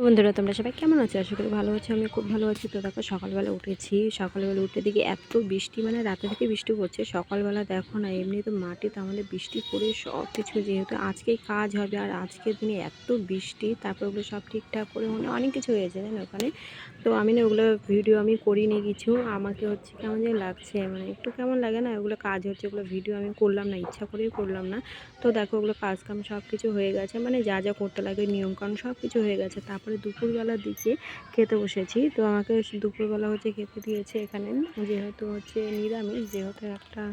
বন্ধুরা, তোমরা সবাই কেমন আছো? আশা করি ভালো আছো। আমি খুব ভালো আছি। তো দেখো, সকালবেলা উঠেছি। সকালবেলা উঠে দেখি এত বৃষ্টি, মানে রাতে থেকে বৃষ্টি পড়ছে। সকালবেলা দেখো না, এমনি তো মাটিতে আমাদের বৃষ্টি পড়ে সব কিছু, যেহেতু আজকেই কাজ হবে আর আজকের দিনে এত বৃষ্টি, তারপর ওগুলো সব ঠিকঠাক করে মানে অনেক কিছু হয়েছে জানো ওখানে। তো আমি না ওগুলো ভিডিও আমি করিনি কিছু। আমাকে হচ্ছে কেমন যেন লাগছে, মানে একটু কেমন লাগে না, ওগুলো কাজ হচ্ছে, ওগুলো ভিডিও আমি করলাম না, ইচ্ছা করেই করলাম না। তো দেখো, ওগুলো কাজকাম সব কিছু হয়ে গেছে, মানে যা যা করতে লাগে নিয়মকানুন সব কিছু হয়ে গেছে। তারপরে দুপুরবেলার দিকে খেতে বসেছি। তো আমাকে দুপুরবেলা হচ্ছে খেতে দিয়েছে এখানে, যেহেতু হচ্ছে নিরামিষ, যেহেতু একটা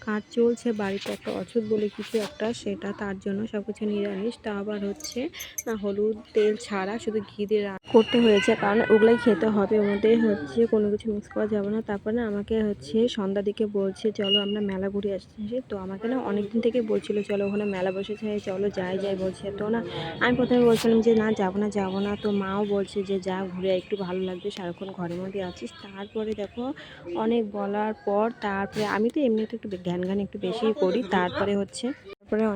কাজ চলছে বাড়িতে, একটা অছুত বলে কিছু একটা, সেটা তার জন্য সব কিছু নিরামিষ। তা আবার হচ্ছে হলুদ তেল ছাড়া শুধু ঘি দিয়ে করতে হয়েছে, কারণ ওগুলাই খেতে হবে, ওর মধ্যে হচ্ছে কোনো কিছু মিক্স করা যাবে না। তারপর না আমাকে হচ্ছে সন্ধ্যা দিকে বলছে চলো আমরা মেলা ঘুরে আসছি। তো আমাকে না অনেকদিন থেকে বলছিল চলো ওখানে মেলা বসেছে, চলো যাই যাই বলছে। তো না আমি প্রথমে বলছিলাম যে না যাবো না যাবো না, তো মাও বলছে যে যা ঘুরে একটু ভালো লাগবে, সারাক্ষণ ঘরের মধ্যে আছিস। তারপরে দেখো অনেক বলার পর তারপরে আমি তো এমনিতে একটু জ্ঞান একটু বেশিই করি, তারপরে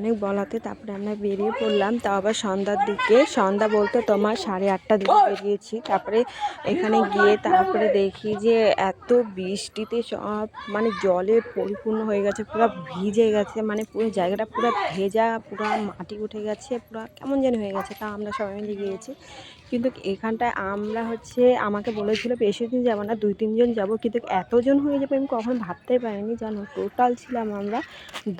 অনেক বলাতে তারপরে আমরা বেরিয়ে পড়লাম। তাও আবার সন্ধ্যার দিকে, সন্ধ্যা বলতে তোমার 8:30টার দিকে বেরিয়েছি। তারপরে এখানে গিয়ে তারপরে দেখি যে এত বৃষ্টিতে সব মানে জলে পরিপূর্ণ হয়ে গেছে, পুরো ভিজে গেছে, মানে পুরো জায়গাটা পুরো ভেজা, পুরো মাটি উঠে গেছে, পুরো কেমন যেন হয়ে গেছে। তা আমরা সবাই মিলে গিয়েছি, কিন্তু এখানটায় আমরা হচ্ছে আমাকে বলেছিল বেশি দিন যাবো না, 2-3 জন যাবো, কিন্তু এতজন হয়ে যাবে আমি কখনো ভাবতেই পারিনি জানো। টোটাল ছিলাম আমরা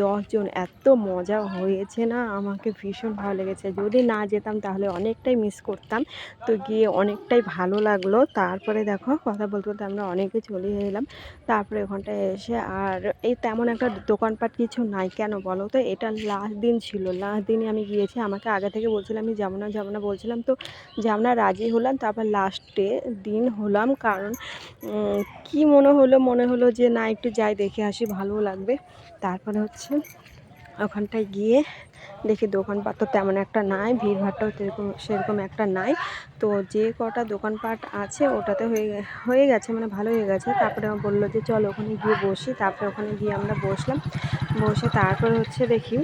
10 জন। এত মজা হয়েছে না, আমাকে ভীষণ ভালো লেগেছে। যদি না যেতাম তাহলে অনেকটাই মিস করতাম। তো গিয়ে অনেকটাই ভালো লাগলো। তারপরে দেখো কথা বলতে বলতে আমরা অনেকে চলে এলাম। তারপরে ওখানটায় এসে আর এই তেমন একটা দোকানপাট কিছু নাই, কেন বলো তো, এটা লাস্ট দিন ছিল, লাস্ট দিনই আমি গিয়েছি। আমাকে আগে থেকে বলছিলাম আমি যাবো না বলছিলাম, তো যাবো না রাজি হলাম। তারপর লাস্টে দিন হলাম, কারণ কি মনে হলো যে না একটু যাই দেখে আসি, ভালো লাগবে। তারপরে হচ্ছে ওখানটায় গিয়ে দেখি দোকানপাট তো তেমন একটা নাই, ভিড়ভাড়টাও সেরকম একটা নাই। তো যে কটা দোকানপাট আছে ওটাতে হয়ে গেছে, মানে ভালো হয়ে গেছে। তারপরে আমার বললো যে চলো ওখানে গিয়ে বসি। তারপরে ওখানে গিয়ে আমরা বসলাম, বসে তারপরে হচ্ছে দেখি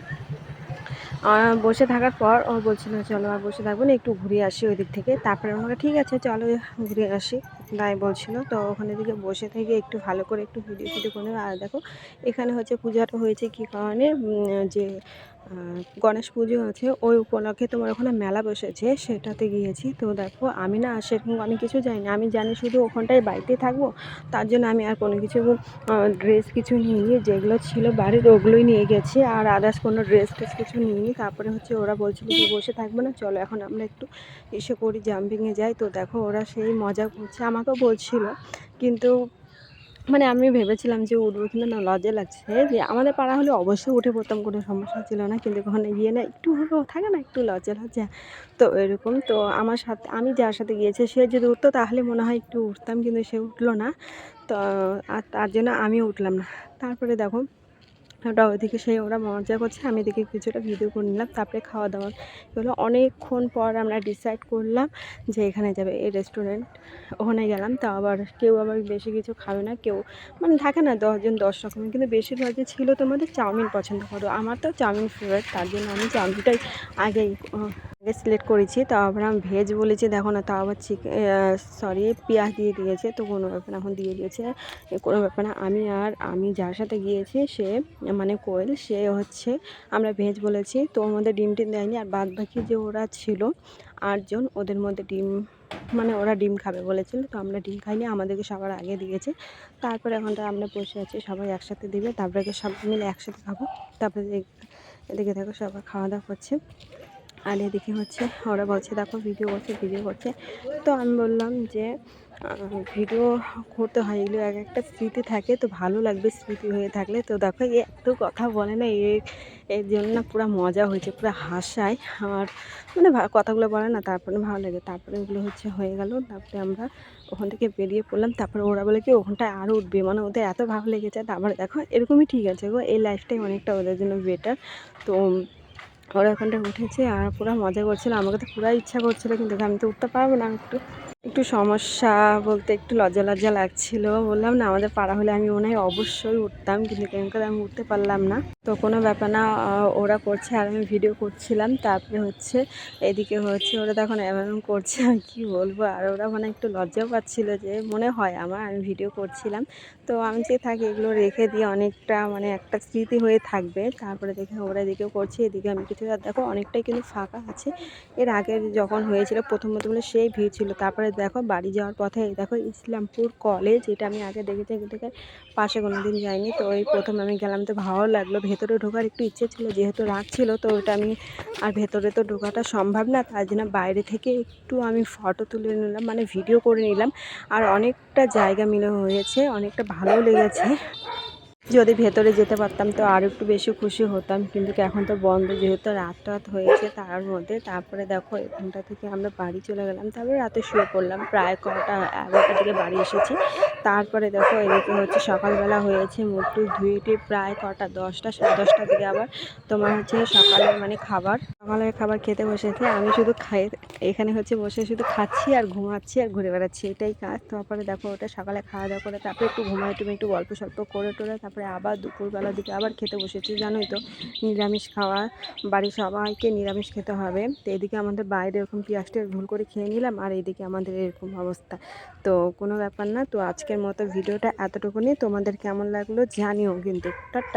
বসে থাকার পর ও বলছিল চলো আর বসে থাকবো না, একটু ঘুরে আসি ওই দিক থেকে। তারপরে আমাকে ঠিক আছে চলো ঘুরে আসি তাই বলছিল। তো ওখানে দিকে বসে থেকে একটু ভালো করে একটু ভিডিও করে। আর দেখো এখানে হচ্ছে পূজাটা হয়েছে কী কারণে, যে গণেশ পুজো আছে ওই উপলক্ষে তোমার ওখানে মেলা বসেছে, সেটাতে গিয়েছি। তো দেখো আমি না সেরকম আমি কিছু জানি না, আমি জানি শুধু ওখানটায় বাড়িতে থাকবো, তার জন্য আমি আর কোনো কিছু ড্রেস কিছু নিইনি, যেগুলো ছিল বাড়ির ওগুলোই নিয়ে গেছি, আর আদার্স কোনো ড্রেস কিছু নিইনি। তারপরে হচ্ছে ওরা বলছিল যে বসে থাকবে না, চলো এখন আমরা একটু এসে করি, জাম্পিংয়ে যাই। তো দেখো ওরা সেই মজা করছে, আমাকেও বলছিল, কিন্তু মানে আমি ভেবেছিলাম যে উঠবো, কিন্তু না লজ্জা লাগছে। যে আমাদের পাড়া হলে অবশ্যই উঠে পড়তাম, কোনো সমস্যা ছিল না, কিন্তু ওখানে গিয়ে না একটু হলেও থাকে না, একটু লজ্জা। তো এরকম, তো আমার সাথে আমি যার সাথে গিয়েছি সে যদি উঠতো তাহলে মনে হয় একটু উঠতাম, কিন্তু সে উঠলো না। তো আর তার জন্য আমিও উঠলাম না। তারপরে দেখো ওটা ওইদিকে সেই ওরা মজা করছে, আমি এদিকে কিছুটা ভিডিও করে নিলাম। তারপরে খাওয়া দাওয়া এগুলো অনেকক্ষণ পর আমরা ডিসাইড করলাম যে এখানে যাবে, এই রেস্টুরেন্ট। ওখানে গেলাম। তা আবার কেউ আবার বেশি কিছু খাবে না, কেউ মানে থাকে না 10 জন 10 রকমের, কিন্তু বেশিরভাগই ছিল তোমাদের চাউমিন পছন্দ করো। আমার তো চাউমিন ফেভারিট, তার জন্য আমি চাউমিনটাই আগেই সিলেক্ট করেছি। তাও আবার আমি ভেজ বলেছি, দেখো না, তাও আবার পেঁয়াজ দিয়ে দিয়েছে। তো কোনো ব্যাপার না, এখন দিয়ে দিয়েছে, কোনো ব্যাপার না। আমি যার সাথে গিয়েছি সে মানে কোয়েল, সে হচ্ছে আমরা ভেজ বলেছি, তো ওর মধ্যে ডিম টিম দেয়নি। আর বাদ বাকি যে ওরা ছিল 8 জন, ওদের মধ্যে ডিম মানে ওরা ডিম খাবে বলেছিল, তো আমরা ডিম খাইনি, আমাদেরকে সবার আগে দিয়েছে। তারপরে এখনটা আমরা বসে আছি, সবাই একসাথে দিবে, তারপরে সব মিলে একসাথে খাবো। তারপরে এদিকে দেখো সবাই খাওয়া দাওয়া করছে, আর এদিকে হচ্ছে ওরা বলছে দেখো ভিডিও করছে। তো আমি বললাম যে ভিডিও করতে হয়, এগুলো এক একটা স্মৃতি থাকে, তো ভালো লাগবে স্মৃতি হয়ে থাকলে। তো দেখো এত কথা বলে না, এর জন্য না পুরো মজা হয়েছে, পুরো হাসায়, আর মানে কথাগুলো বলে না, তারপরে ভালো লাগে। তারপরে ওগুলো হচ্ছে হয়ে গেল, তারপরে আমরা ওখান থেকে বেরিয়ে পড়লাম। তারপরে ওরা বলে কি ওখানটায় আরও উঠবে, মানে ওদের এত ভালো লেগেছে। তারপরে দেখো এরকমই ঠিক আছে গো, এই লাইফটাই অনেকটা ওদের জন্য বেটার। তো ওরা ওখানটায় উঠেছে আর পুরো মজা করছিল, আমাকে তো পুরো ইচ্ছা করছিলো, কিন্তু আমি তো উঠতে পারবো না, একটু সমস্যা বলতে একটু লজ্জা লাগছিল। বললাম না আমাদের পাড়া হলে আমি মনে হয় অবশ্যই উঠতাম, কিন্তু কেন করে আমি উঠতে পারলাম না। তো কোনো ব্যাপার না, ওরা করছে আর আমি ভিডিও করছিলাম। তারপরে হচ্ছে এদিকে হচ্ছে ওরা তখন এমন করছে, আমি কী বলবো। আর ওরা মানে একটু লজ্জাও পাচ্ছিলো, যে মনে হয় আমার আমি ভিডিও করছিলাম। তো আমি যে থাকি এগুলো রেখে দিয়ে অনেকটা মানে একটা স্মৃতি হয়ে থাকবে। তারপরে দেখে ওরা এদিকেও করছে, এদিকে আমি কিছু। আর দেখো অনেকটাই কিন্তু ফাঁকা আছে। এর আগে যখন হয়েছিল প্রথম সেই ভিড় ছিল। তারপরে দেখো বাড়ি যাওয়ার পথে এই দেখো ইসলামপুর কলেজ, এটা আমি আগে দেখেছি, থেকে পাশে কোনো দিন যাইনি। তো এই প্রথম আমি গেলাম, তো ভালো লাগলো। ভেতরে ঢোকার একটু ইচ্ছে ছিল, যেহেতু রাত ছিল, তো ওটা আমি আর ভেতরে তো ঢোকাটা সম্ভব না, তার জন্য বাইরে থেকে একটু আমি ফটো তুলে নিলাম, মানে ভিডিও করে নিলাম। আর অনেকটা জায়গা মিলে হয়েছে, অনেকটা ভালোও লেগেছে। যদি ভেতরে যেতে পারতাম তো আরও একটু বেশি খুশি হতাম, কিন্তু এখন তো বন্ধ, যেহেতু রাত হয়েছে তার মধ্যে। তারপরে দেখো এখানটা থেকে আমরা বাড়ি চলে গেলাম, তারপরে রাতে শুয়ে পড়লাম। প্রায় 11টার দিকে বাড়ি এসেছি। তারপরে দেখো এদিকে হচ্ছে সকালবেলা হয়েছে, মুখ টুখ ধুয়ে প্রায় 10টা 10:30টার দিকে আবার তোমার হচ্ছে সকালের মানে সকালের খাবার খেতে বসেছে। আমি শুধু এখানে হচ্ছে বসে শুধু খাচ্ছি আর ঘুমাচ্ছি আর ঘুরে বেড়াচ্ছি, এটাই কাজ। তারপরে দেখো ওটা সকালে খাওয়া দাওয়া করে তারপরে একটু ঘুমাই টুমে একটু গল্প সল্প করে টোরে তারপরে আবার দুপুরবেলার দিকে আবার খেতে বসেছি। জানোই তো নিরামিষ খাওয়া, বাড়ির সবাইকে নিরামিষ খেতে হবে। তো এদিকে আমাদের বাইরে এরকম পেঁয়াজটা ভুল করে খেয়ে নিলাম, আর এদিকে আমাদের এরকম অবস্থা। তো কোনো ব্যাপার না। তো আজকের মতো ভিডিওটা এতটুকুনি। তোমাদের কেমন লাগলো জানিও কিন্তু। টাটা।